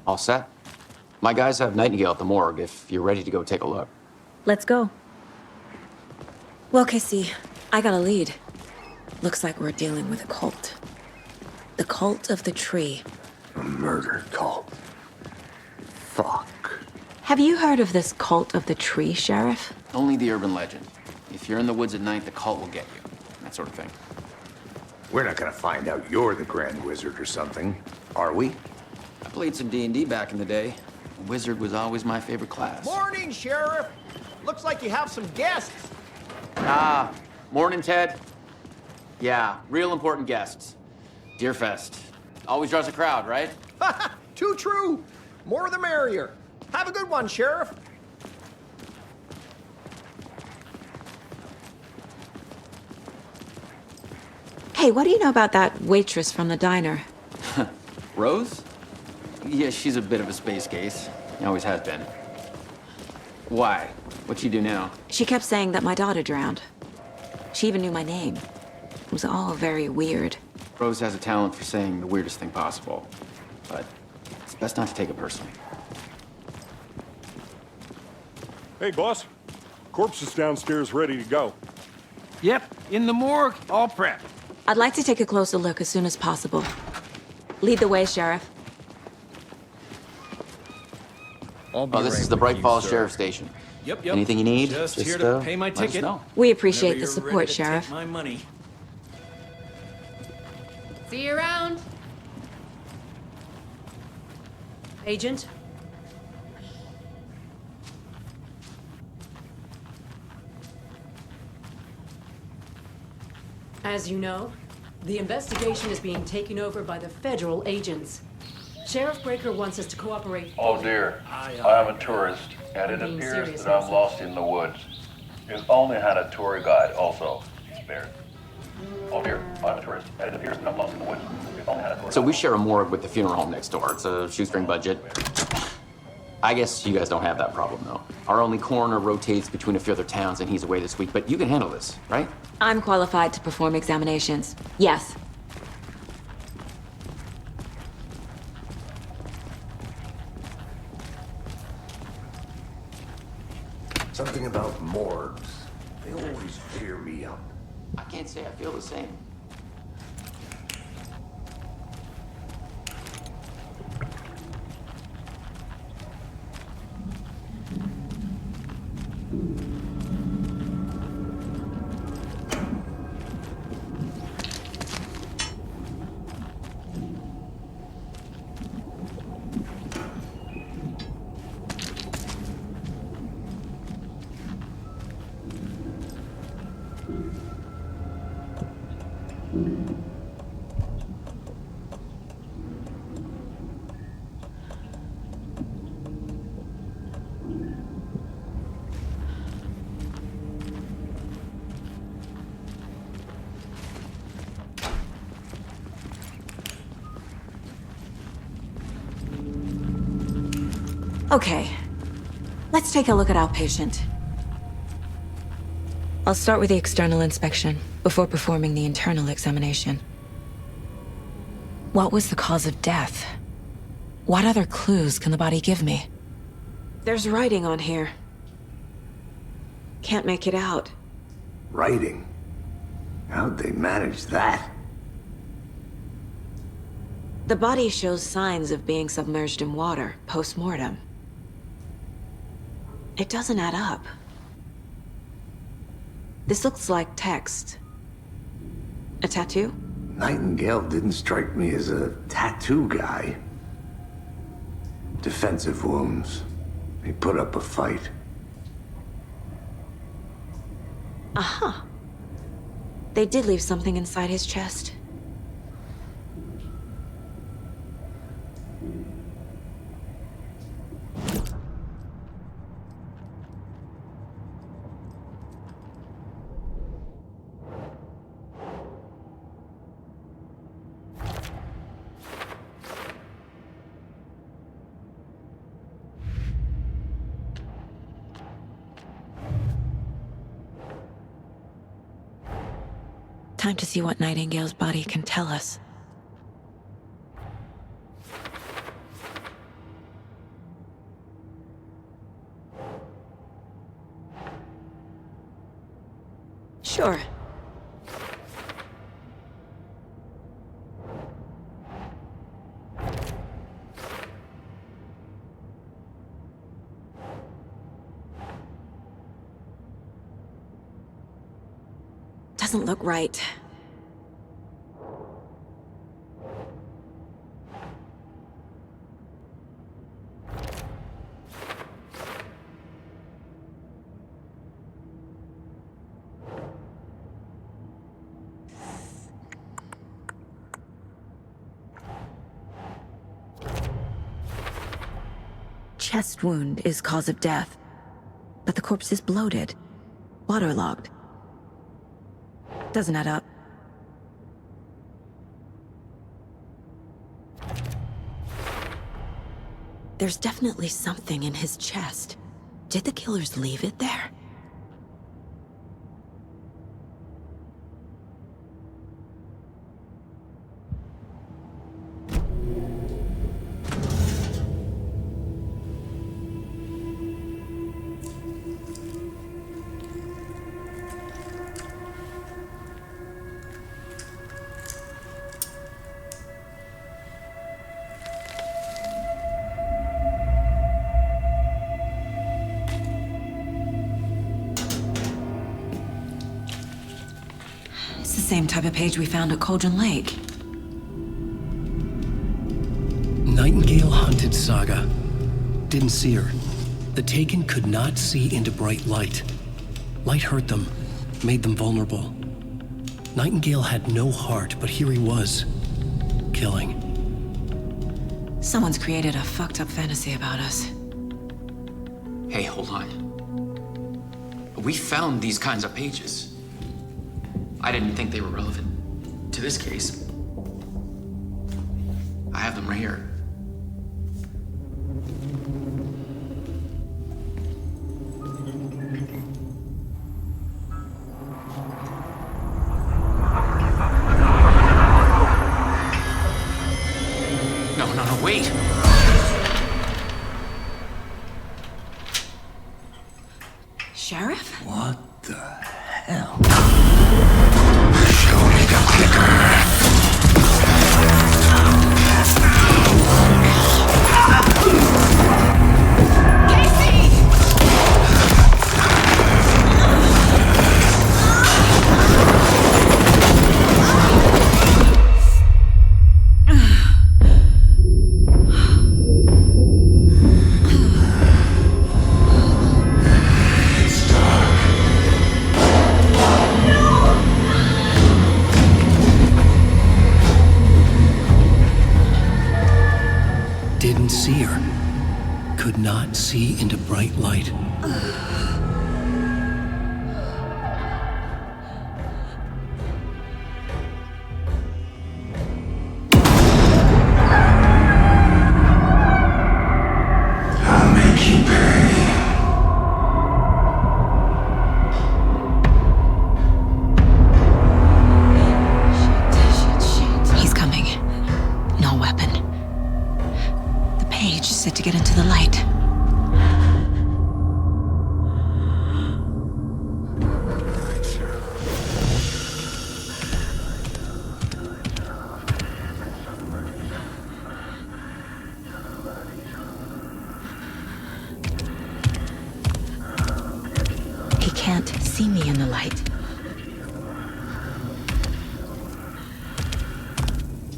All set? My guys have Nightingale at the morgue if you're ready to go take a look. Let's go. Well, Casey, I got a lead. Looks like we're dealing with a cult. The cult of the tree. A murder cult. Fuck. Have you heard of this cult of the tree, Sheriff? Only the urban legend. If you're in the woods at night, the cult will get you. That sort of thing. We're not gonna find out you're the Grand Wizard or something, are we? I played some D&D back in the day. Wizard was always my favorite class. Morning, Sheriff. Looks like you have some guests. Ah, morning, Ted. Yeah, real important guests. Deerfest. Always draws a crowd, right? Too true. More the merrier. Have a good one, Sheriff. Hey, what do you know about that waitress from the diner? Rose? Yeah, she's a bit of a space case. Always has been. Why? What'd she do now? She kept saying that my daughter drowned. She even knew my name. It was all very weird. Rose has a talent for saying the weirdest thing possible. But it's best not to take it personally. Hey, boss. Corpse is downstairs ready to go. Yep, in the morgue, all prepped. I'd like to take a closer look as soon as possible. Lead the way, Sheriff. Oh, this is the Bright Falls Sheriff Station. Yep. Anything you need? Just here to pay my let us ticket. know. We appreciate Whenever the you're support, ready to Sheriff. take my money. See you around. Agent? As you know, the investigation is being taken over by the federal agents. Sheriff Breaker wants us to cooperate. Oh dear, I am a tourist, and it being appears serious, that I'm Nelson. lost in the woods. He's only had a tour guide also. There. Oh dear, I'm a tourist, and it appears that I'm lost in the woods. He's only had a tour So guide. we share a morgue with the funeral home next door. It's a shoestring budget. I guess you guys don't have that problem, though. Our only coroner rotates between a few other towns, and he's away this week, but you can handle this, right? I'm qualified to perform examinations. Yes. Something about morgues. They always cheer me up. I can't say I feel the same. Okay. Let's take a look at our patient. I'll start with the external inspection before performing the internal examination. What was the cause of death? What other clues can the body give me? There's writing on here. Can't make it out. Writing? How'd they manage that? The body shows signs of being submerged in water post-mortem. It doesn't add up. This looks like text. A tattoo? Nightingale didn't strike me as a tattoo guy. Defensive wounds. He put up a fight. Aha. They did leave something inside his chest. Time to see what Nightingale's body can tell us. Sure. Doesn't look right. Chest wound is cause of death, but the corpse is bloated, waterlogged. Doesn't add up. There's definitely something in his chest. Did the killers leave it there? It's the same type of page we found at Cauldron Lake. Nightingale hunted Saga. Didn't see her. The Taken could not see into bright light. Light hurt them, made them vulnerable. Nightingale had no heart, but here he was, killing. Someone's created a fucked up fantasy about us. Hey, hold on. We found these kinds of pages. I didn't think they were relevant to this case. I have them right here. No, wait! Sheriff? What the hell? Didn't see her. Could not see into bright light. I'll make you pay. He's coming. No weapon. The page set to get into the light. He can't see me in the light.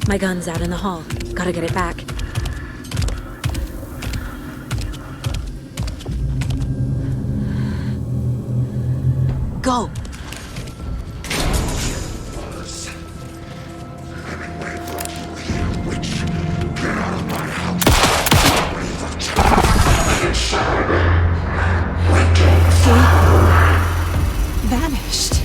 My gun's out in the hall. Gotta get it back. Go! Vanished.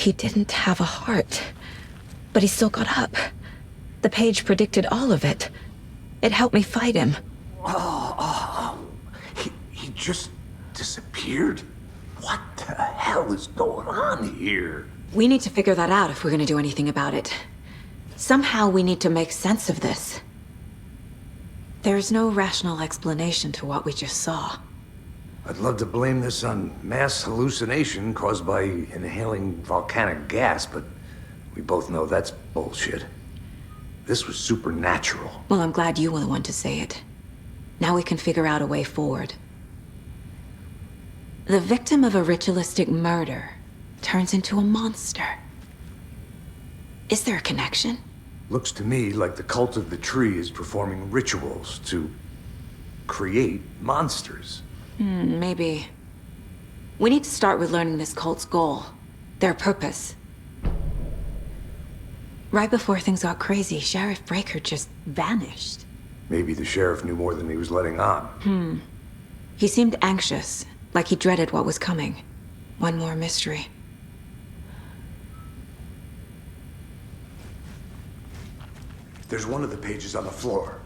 He didn't have a heart, but he still got up. The page predicted all of it. It helped me fight him. He just disappeared? What the hell is going on here? We need to figure that out if we're gonna do anything about it. Somehow we need to make sense of this. There's no rational explanation to what we just saw. I'd love to blame this on mass hallucination caused by inhaling volcanic gas, but we both know that's bullshit. This was supernatural. Well, I'm glad you were the one to say it. Now we can figure out a way forward. The victim of a ritualistic murder turns into a monster. Is there a connection? Looks to me like the cult of the tree is performing rituals to create monsters. Maybe. We need to start with learning this cult's goal, their purpose. Right before things got crazy, Sheriff Breaker just vanished. Maybe the sheriff knew more than he was letting on. He seemed anxious, like he dreaded what was coming. One more mystery. There's one of the pages on the floor.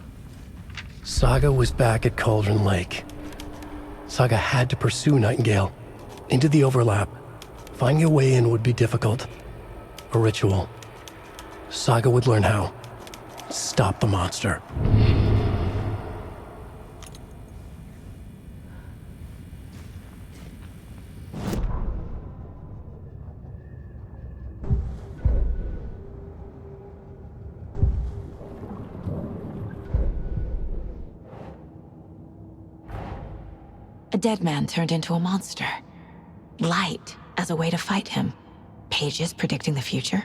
Saga was back at Cauldron Lake. Saga had to pursue Nightingale into the overlap. Finding a way in would be difficult. A ritual. Saga would learn how. Stop the monster. A dead man turned into a monster. Light as a way to fight him. Pages predicting the future.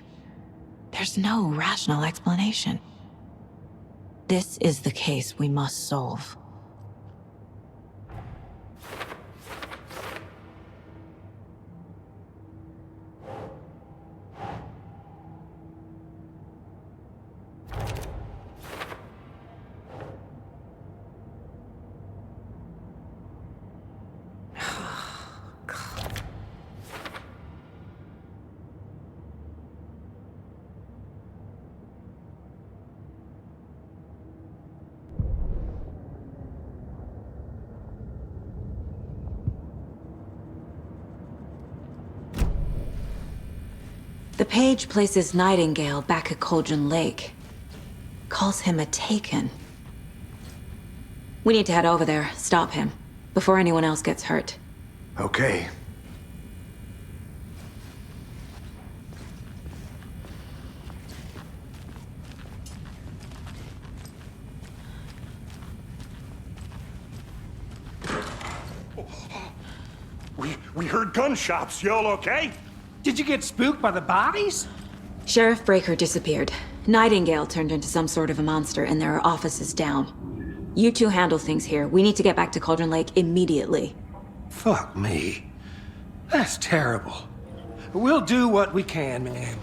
There's no rational explanation. This is the case we must solve. The page places Nightingale back at Cauldron Lake. Calls him a Taken. We need to head over there, stop him, before anyone else gets hurt. Okay. We heard gunshots. You all okay? Did you get spooked by the bodies? Sheriff Breaker disappeared. Nightingale turned into some sort of a monster, and there are offices down. You two handle things here. We need to get back to Cauldron Lake immediately. Fuck me. That's terrible. We'll do what we can, man.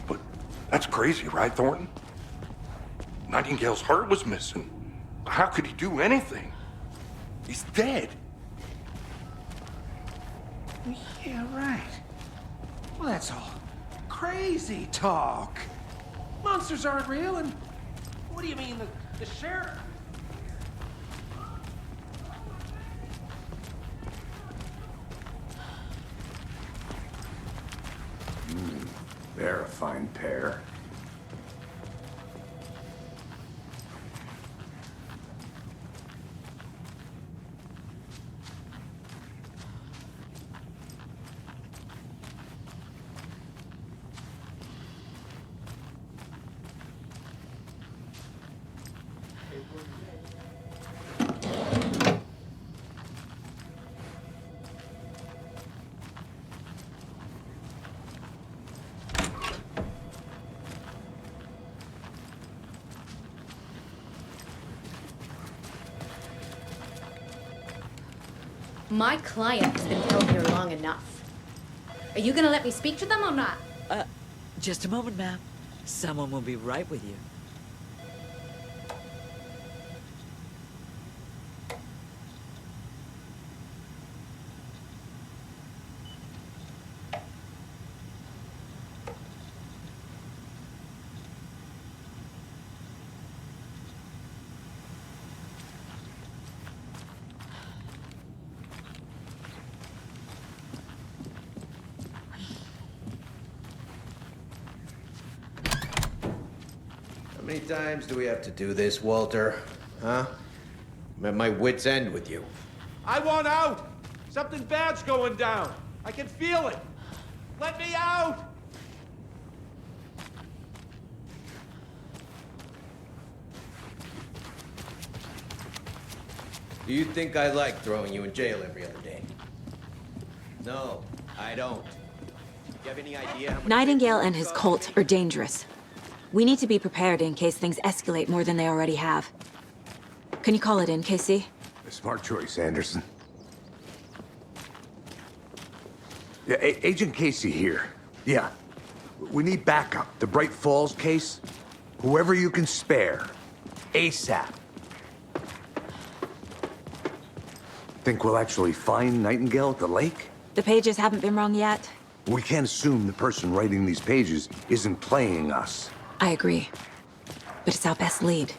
But that's crazy, right, Thornton? Nightingale's heart was missing. How could he do anything? He's dead. Yeah, right. Well, that's all crazy talk. Monsters aren't real, and what do you mean, the sheriff? They're a fine pair. My client has been held here long enough. Are you gonna let me speak to them or not? Just a moment, ma'am. Someone will be right with you. How many times do we have to do this, Walter? Huh? I'm at my wit's end with you. I want out! Something bad's going down. I can feel it. Let me out! Do you think I like throwing you in jail every other day? No, I don't. Do you have any idea how much... Nightingale and his cult are dangerous. We need to be prepared in case things escalate more than they already have. Can you call it in, KC? A smart choice, Anderson. Yeah, Agent Casey here. Yeah. We need backup. The Bright Falls case. Whoever you can spare. ASAP. Think we'll actually find Nightingale at the lake? The pages haven't been wrong yet. We can't assume the person writing these pages isn't playing us. I agree. But it's our best lead.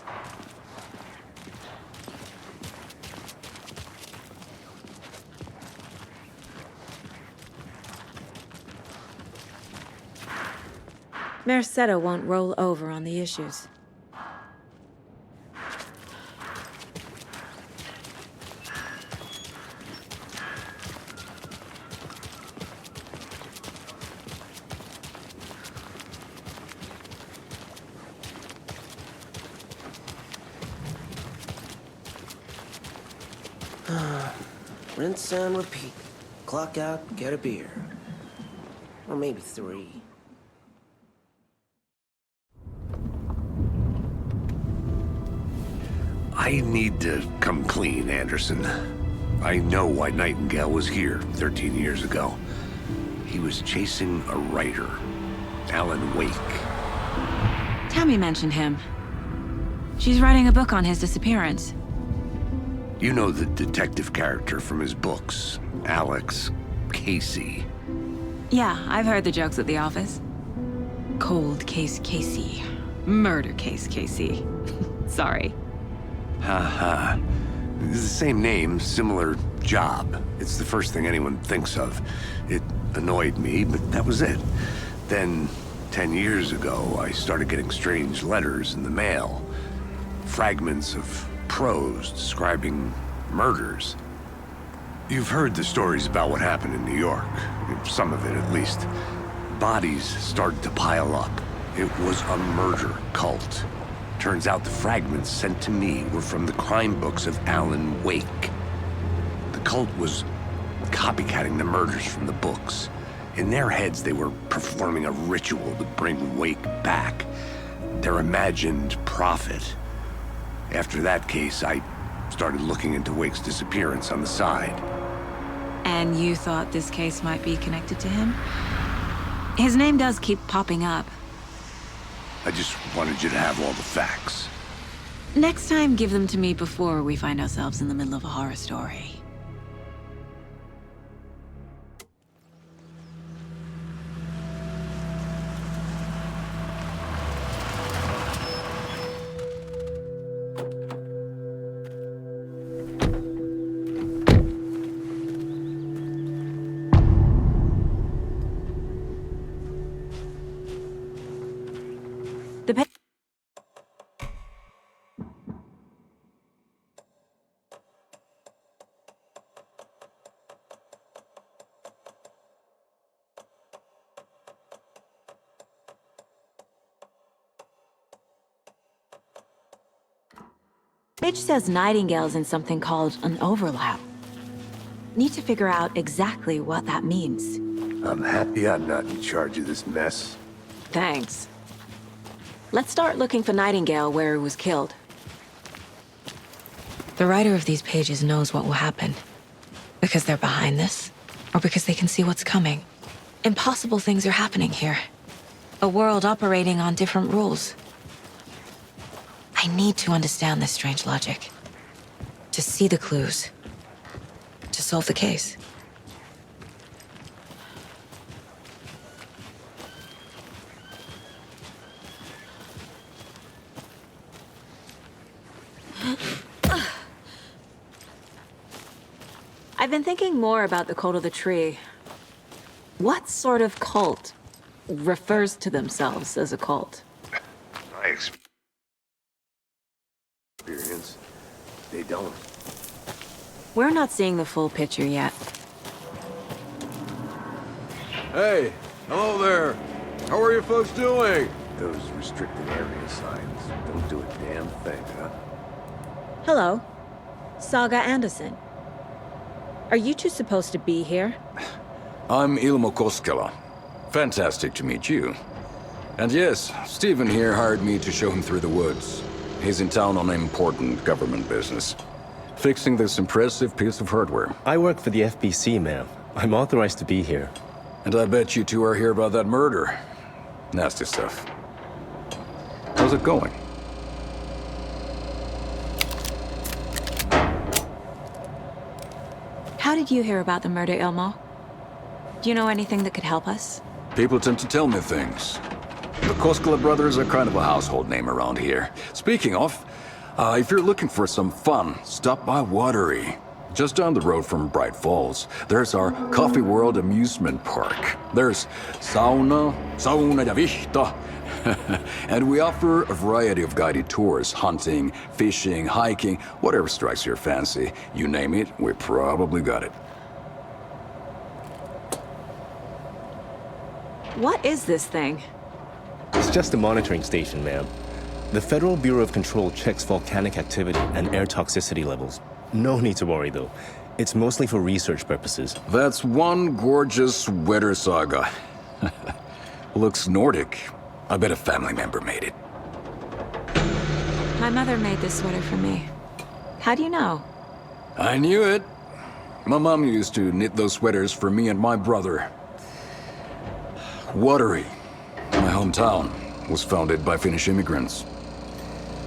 Mercado won't roll over on the issues. Rinse and repeat. Clock out, get a beer. Or maybe 3. I need to come clean, Anderson. I know why Nightingale was here 13 years ago. He was chasing a writer, Alan Wake. Tammy mentioned him. She's writing a book on his disappearance. You know the detective character from his books, Alex Casey. Yeah, I've heard the jokes at the office. Cold case Casey. Murder case Casey. Sorry. Ha. It's the same name, similar job. It's the first thing anyone thinks of. It annoyed me, but that was it. Then, 10 years ago, I started getting strange letters in the mail. Fragments of prose describing murders. You've heard the stories about what happened in New York. Some of it, at least. Bodies started to pile up. It was a murder cult. Turns out the fragments sent to me were from the crime books of Alan Wake. The cult was copycatting the murders from the books. In their heads, they were performing a ritual to bring Wake back. Their imagined prophet. After that case, I started looking into Wake's disappearance on the side. And you thought this case might be connected to him? His name does keep popping up. I just wanted you to have all the facts. Next time, give them to me before we find ourselves in the middle of a horror story. Page says Nightingale's in something called an overlap. Need to figure out exactly what that means. I'm happy I'm not in charge of this mess. Thanks. Let's start looking for Nightingale where he was killed. The writer of these pages knows what will happen. Because they're behind this, or because they can see what's coming. Impossible things are happening here. A world operating on different rules. I need to understand this strange logic. To see the clues. To solve the case. I've been thinking more about the cult of the tree. What sort of cult refers to themselves as a cult? They don't. We're not seeing the full picture yet. Hey, hello there. How are you folks doing? Those restricted area signs don't do a damn thing, huh? Hello. Saga Anderson. Are you two supposed to be here? I'm Ilmo Koskela. Fantastic to meet you. And yes, Stephen here hired me to show him through the woods. He's in town on important government business. Fixing this impressive piece of hardware. I work for the FBC, ma'am. I'm authorized to be here. And I bet you two are here about that murder. Nasty stuff. How's it going? How did you hear about the murder, Ilmo? Do you know anything that could help us? People tend to tell me things. The Koskela brothers are kind of a household name around here. Speaking of, if you're looking for some fun, stop by Watery. Just down the road from Bright Falls, there's our Coffee World amusement park. There's sauna ja vihta. And we offer a variety of guided tours, hunting, fishing, hiking, whatever strikes your fancy. You name it, we probably got it. What is this thing? It's just a monitoring station, ma'am. The Federal Bureau of Control checks volcanic activity and air toxicity levels. No need to worry, though. It's mostly for research purposes. That's one gorgeous sweater, Saga. Looks Nordic. I bet a family member made it. My mother made this sweater for me. How do you know? I knew it. My mom used to knit those sweaters for me and my brother. Watery, my hometown, was founded by Finnish immigrants.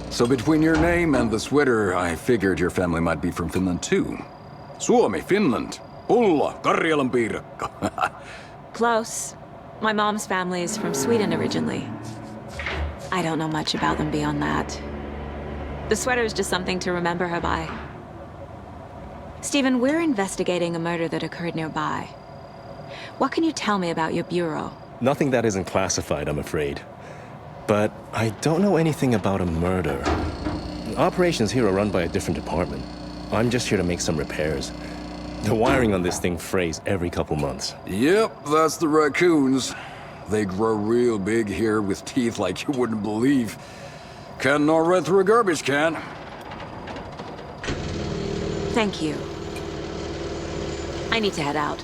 So between your name and the sweater, I figured your family might be from Finland too. Suomi, Finland. Ulla, Karjalan piirakka. Close. My mom's family is from Sweden originally. I don't know much about them beyond that. The sweater is just something to remember her by. Stephen, we're investigating a murder that occurred nearby. What can you tell me about your bureau? Nothing that isn't classified, I'm afraid. But I don't know anything about a murder. Operations here are run by a different department. I'm just here to make some repairs. The wiring on this thing frays every couple months. Yep, that's the raccoons. They grow real big here with teeth like you wouldn't believe. Can't gnaw right through a garbage can. Thank you. I need to head out.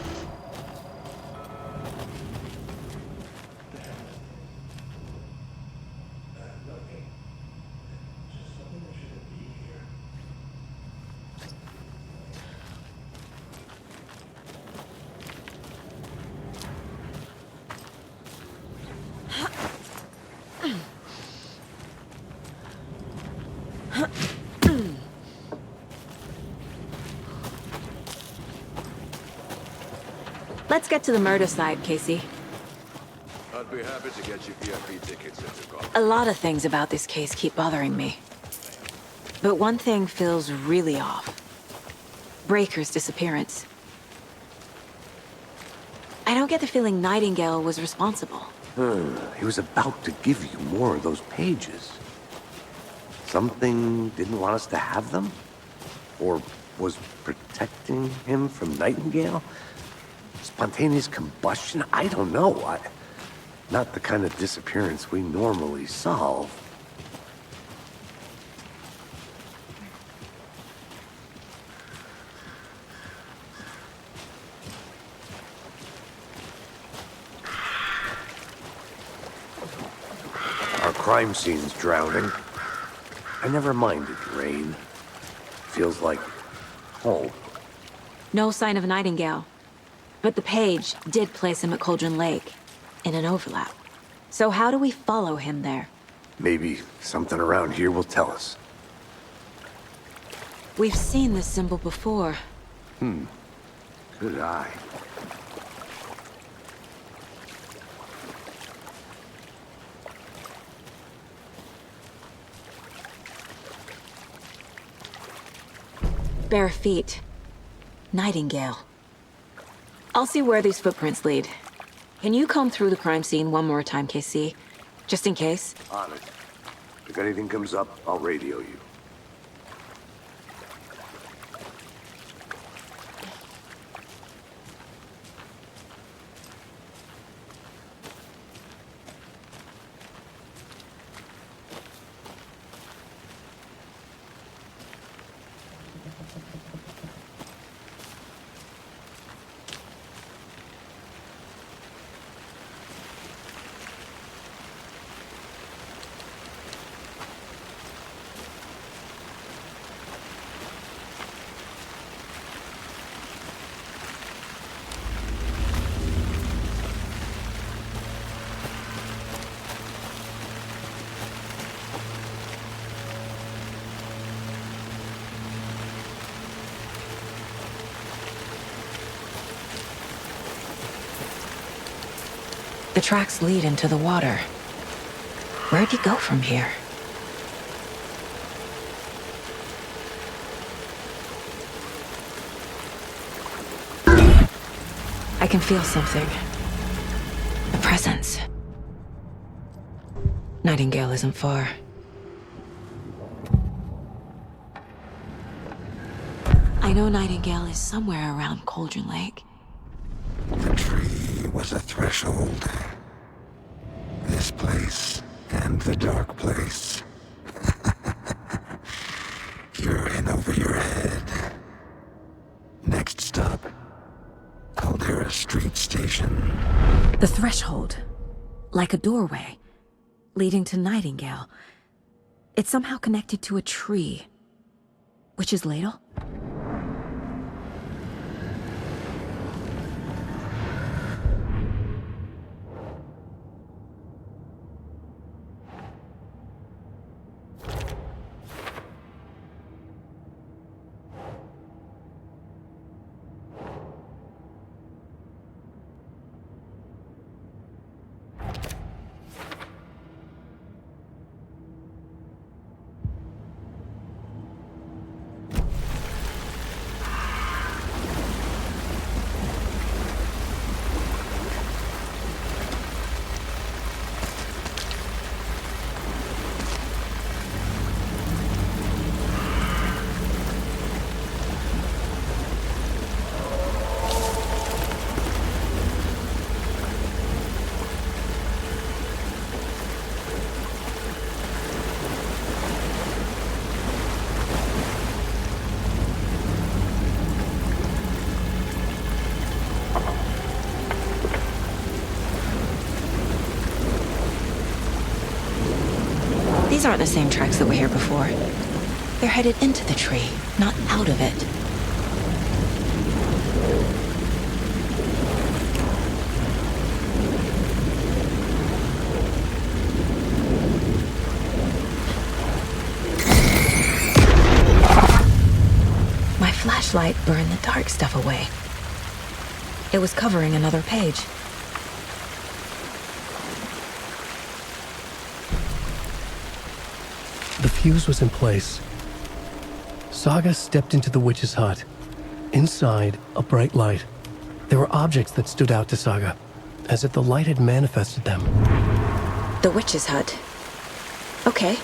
Let's get to the murder site, Casey. I'd be happy to get you VIP tickets if you got. A lot of things about this case keep bothering me. But one thing feels really off. Breaker's disappearance. I don't get the feeling Nightingale was responsible. He was about to give you more of those pages. Something didn't want us to have them? Or was protecting him from Nightingale? Spontaneous combustion? I don't know. Not the kind of disappearance we normally solve. Our crime scene's drowning. I never minded rain. Feels like home. No sign of Nightingale. But the page did place him at Cauldron Lake, in an overlap. So how do we follow him there? Maybe something around here will tell us. We've seen this symbol before. Good eye. Bare feet. Nightingale. I'll see where these footprints lead. Can you comb through the crime scene one more time, KC? Just in case? On it. If anything comes up, I'll radio you. The tracks lead into the water. Where'd he go from here? I can feel something. A presence. Nightingale isn't far. I know Nightingale is somewhere around Cauldron Lake. The tree was a threshold. This place and the dark place. You're in over your head. Next stop, Caldera Street Station. The threshold. Like a doorway. Leading to Nightingale. It's somehow connected to a tree. Witch's Ladle? These aren't the same tracks that were here before. They're headed into the tree, not out of it. My flashlight burned the dark stuff away. It was covering another page. The fuse was in place. Saga stepped into the witch's hut. Inside, a bright light. There were objects that stood out to Saga, as if the light had manifested them. The witch's hut. Okay.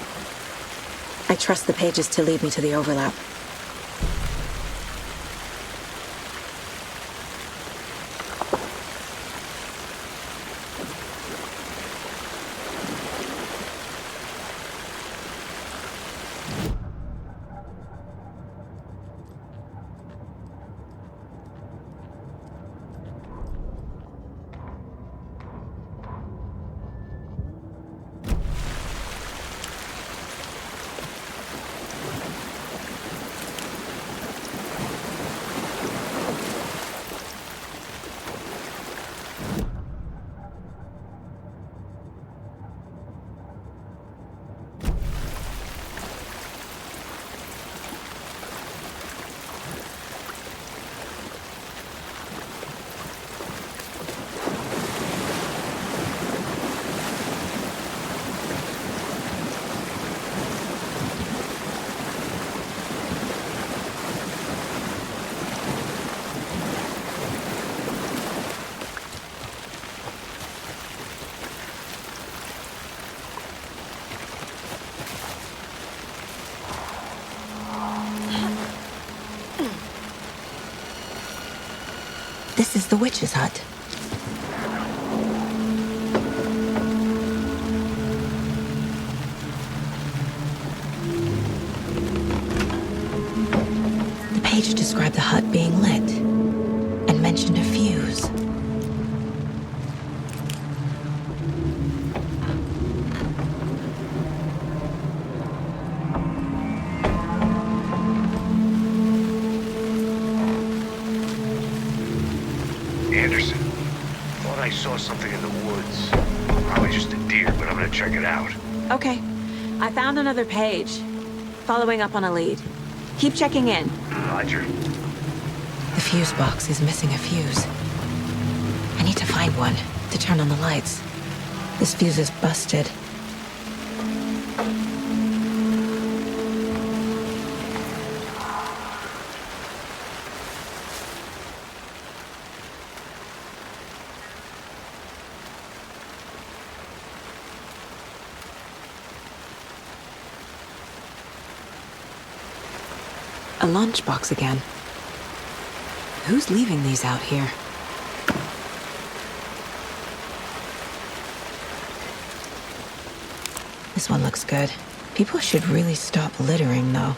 I trust the pages to lead me to the overlap. This is the witch's hut. The page described the hut being lit and mentioned a fuse. Anderson, thought I saw something in the woods. Probably just a deer, but I'm gonna check it out. Okay. I found another page. Following up on a lead. Keep checking in. Roger. The fuse box is missing a fuse. I need to find one to turn on the lights. This fuse is busted. A lunchbox again. Who's leaving these out here? This one looks good. People should really stop littering, though.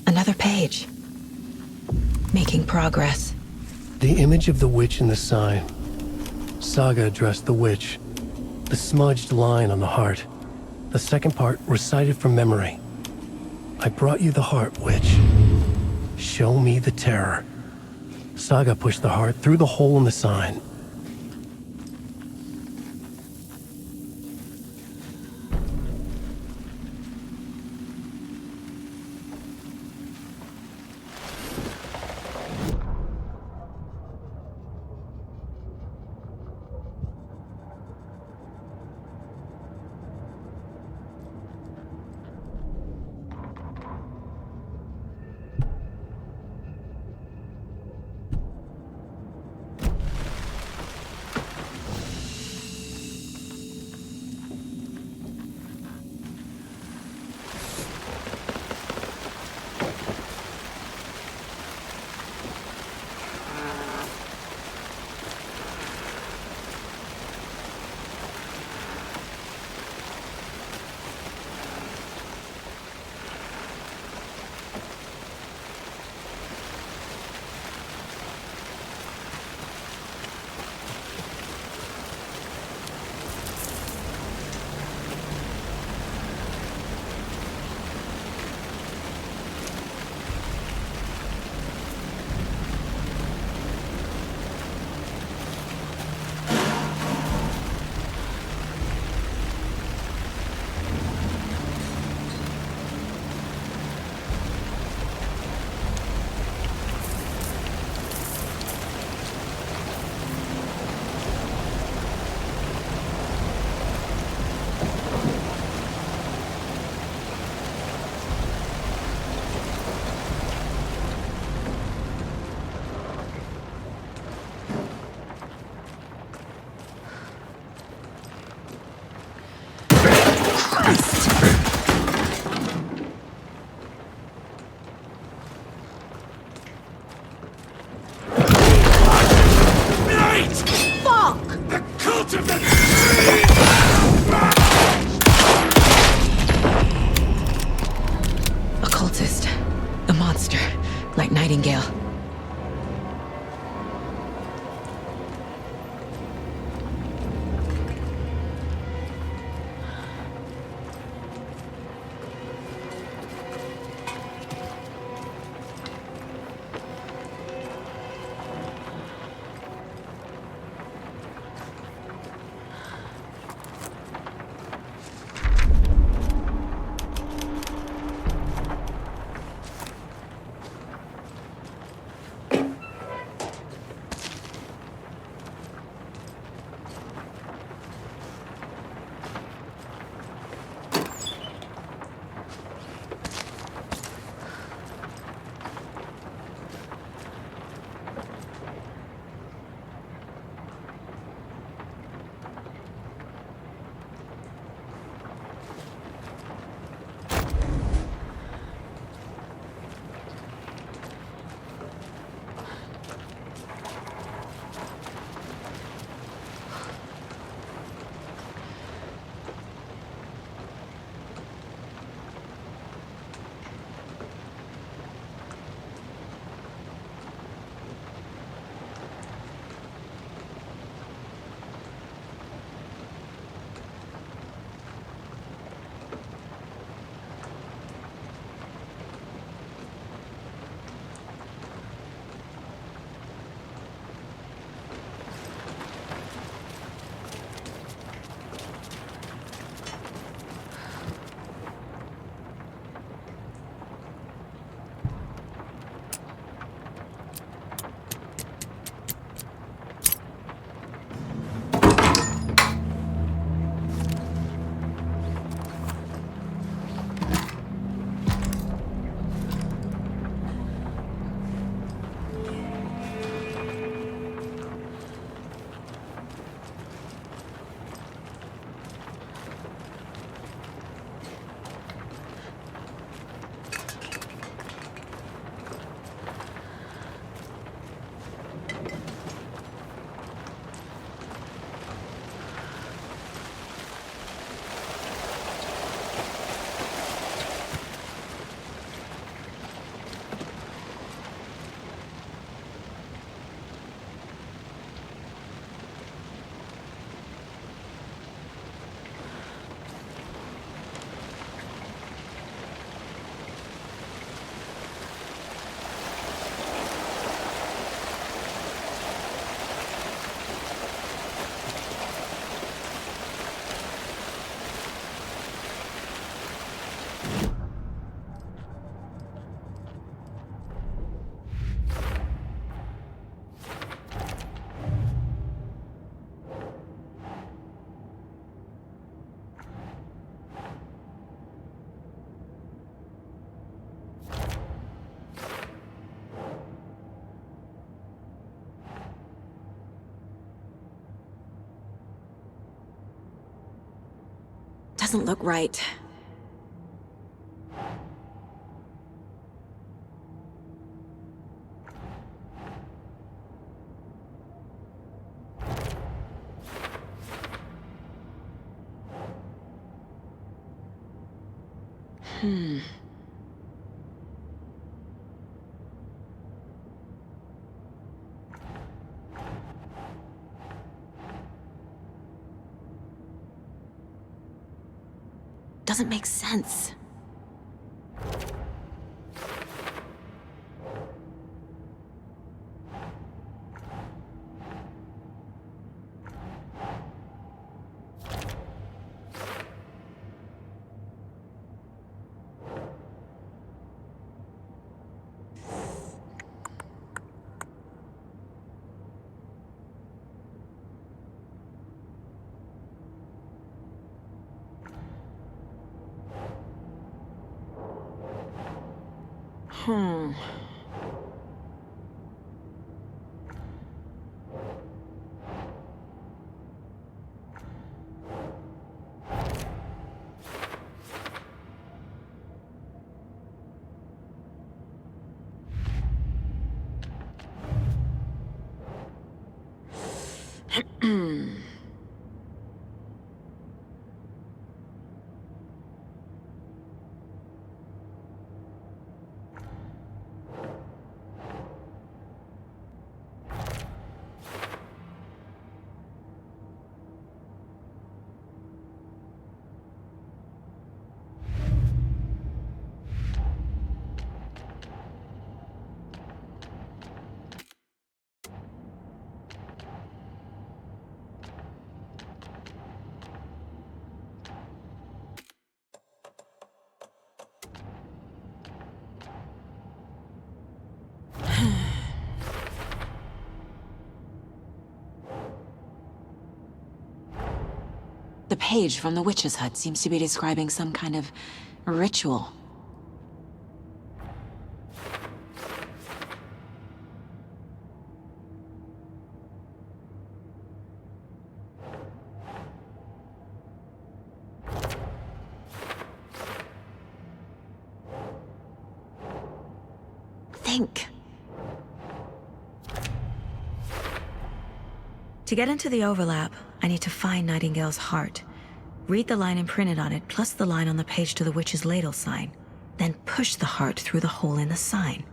Another page. Making progress. The image of the witch in the sign. Saga addressed the witch. The smudged line on the heart. The second part recited from memory. I brought you the heart, witch. Show me the terror. Saga pushed the heart through the hole in the sign. Occultist. A monster. Like Nightingale. doesn't look right. Doesn't make sense. The page from the witch's hut seems to be describing some kind of ritual. Think. To get into the overlap, I need to find Nightingale's heart. Read the line imprinted on it, plus the line on the page to the witch's ladle sign. Then push the heart through the hole in the sign.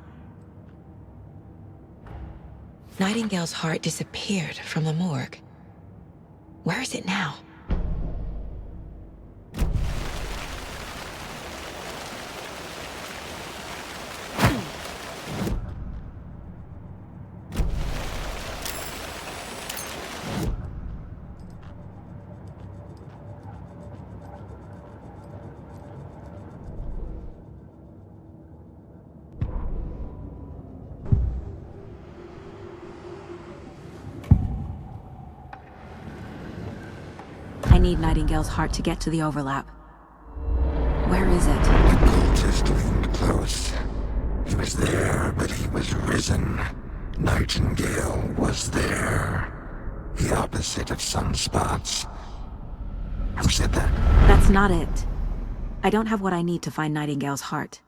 Nightingale's heart disappeared from the morgue. Where is it now? I need Nightingale's heart to get to the overlap. Where is it? The cultist leaned close. He was there, but he was risen. Nightingale was there. The opposite of sunspots. Who said that? That's not it. I don't have what I need to find Nightingale's heart.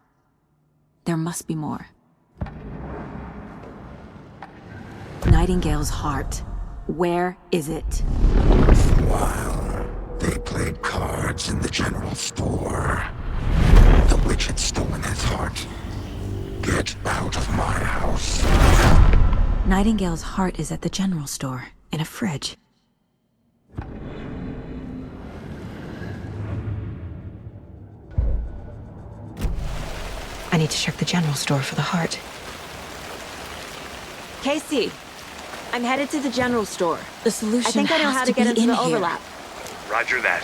There must be more. Nightingale's heart. Where is it? While they played cards in the general store, the witch had stolen his heart. Get out of my house. Nightingale's heart is at the general store, in a fridge. I need to check the general store for the heart. Casey, I'm headed to the general store. The solution I think I know how to get into the overlap. Roger that.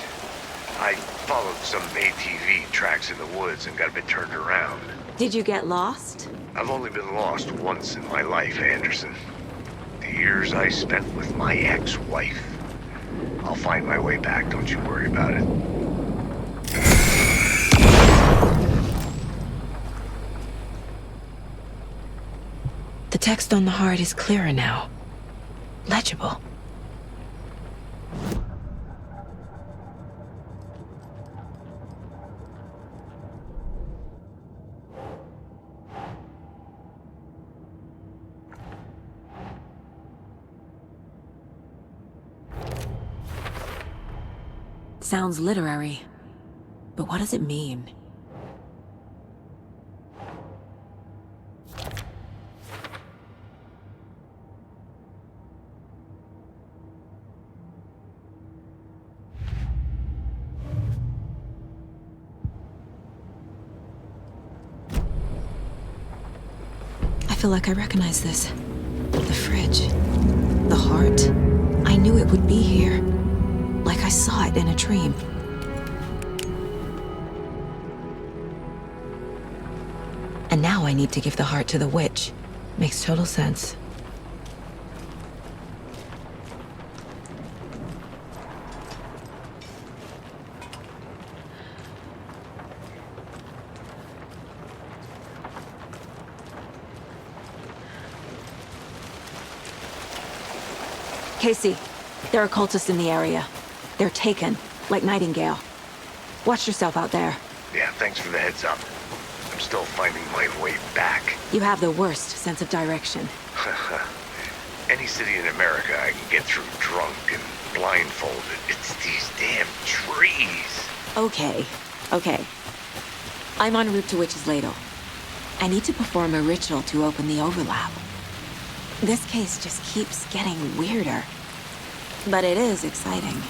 I followed some ATV tracks in the woods and got a bit turned around. Did you get lost? I've only been lost once in my life, Anderson. The years I spent with my ex-wife. I'll find my way back, don't you worry about it. The text on the heart is clearer now. Legible. Sounds literary. But what does it mean? I feel like I recognize this. The fridge. The heart. I knew it would be here. Like I saw it in a dream. And now I need to give the heart to the witch. Makes total sense. Casey, there are cultists in the area. They're taken, like Nightingale. Watch yourself out there. Yeah, thanks for the heads up. I'm still finding my way back. You have the worst sense of direction. Any city in America I can get through drunk and blindfolded. It's these damn trees. Okay. I'm en route to Witch's Ladle. I need to perform a ritual to open the overlap. This case just keeps getting weirder. But it is exciting.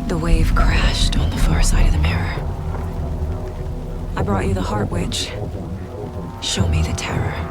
The wave crashed on the far side of the mirror. I brought you the Heart Witch. Show me the terror.